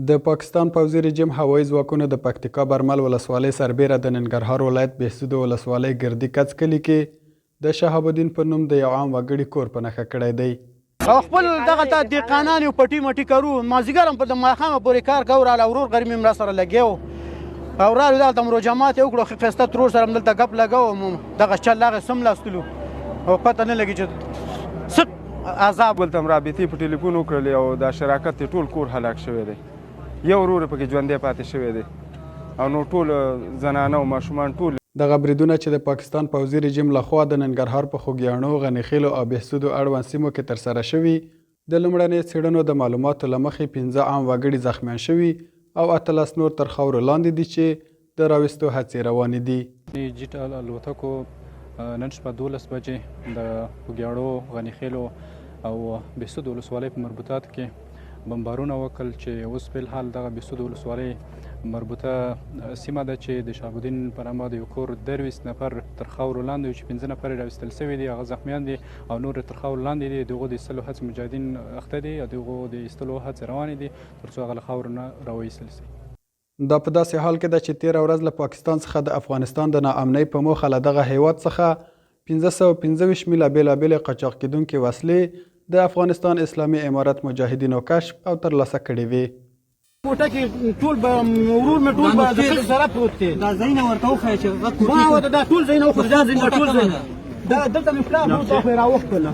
د پاکستان پوځي رژیم هوایي ځواکونو د پکتیکا برمل ولسوالۍ سربیره د ننګرهار ولایت بهسود ولسوالۍ ګردي کڅ کلي کې د شهاب الدین په نوم د یو عام وګړي کور په نښه کړی دی او خپل دغلته دهقانان یو پټي مټي کرو مازدیګر هم په د ماښامه پورې کار کوو راله ورور غریم هم راسره لګیا او راغلو دلته مو جماعت یې وکړو ښه ښایسته ترور سره هم دلته ګپ لګوو دغه چل هغې سملاستلو او پته نه لګي چې څه عذاب دلته هم رابطې په ټلیفون وکړلې او دا شراکت یې ټول کور هلاک شوی دی یو ورور پکې ژوندی پاتې شوی دی او نو ټول زنانه او ماشومان ټول دغه بریدونه چې د پاکستان پوځي رژیم لخوا د ننګرهار په خوږیاڼو غنیخیلو او بهسودو اړوند سیمو کې ترسره شوي د لومړنۍ څېړنو د معلوماتو له مخې 15 عام وګړي زخمیان شوي او 18 نور تر خاورو لاندې دي چې د راویستو هڅې روانې دي. ډیجیټل الوتکو نن شپه 12 بجې د خوږیاڼو غنیخیلو او بهسود ولسوالۍ په مربوطاتو کې بمبارونه وکړل چې اوس فلحال دغه بهسود ولسوالۍ مربوطه سیمه ده چې د شهاب الدین په نامه د یو کور 23 نفر تر خاورو لاندې وي چې 15 نفر یې راویستل سوي دي هغه زخمیان دي او نور تر خاورو لاندې دي د هغو د ایستلو هڅې مجاهدین اخته دي او د هغو د ایستلو هڅې روانې دي تر څو هغه له خاورو نه راوایستل سي. دا په داسې حال کې ده چې تېره ورځ له پاکستان څخه د افغانستان د ناامنۍ په موخه له دغه هیواد څخه 1525 میله بېلابېلې قاچاق کېدونکې وسلې د افغانستان اسلامي امارت مجاهدینو کشف او ترلاسه کړې وې. کوټه کې ټول ورور مې ټول د ښځې سره پروت دی دا ځایونه ورته وښیه چې ما ورته دا ټول ځایونه وښیه دا ټول ځایونه دا دلته مې پلار ورته راوښکله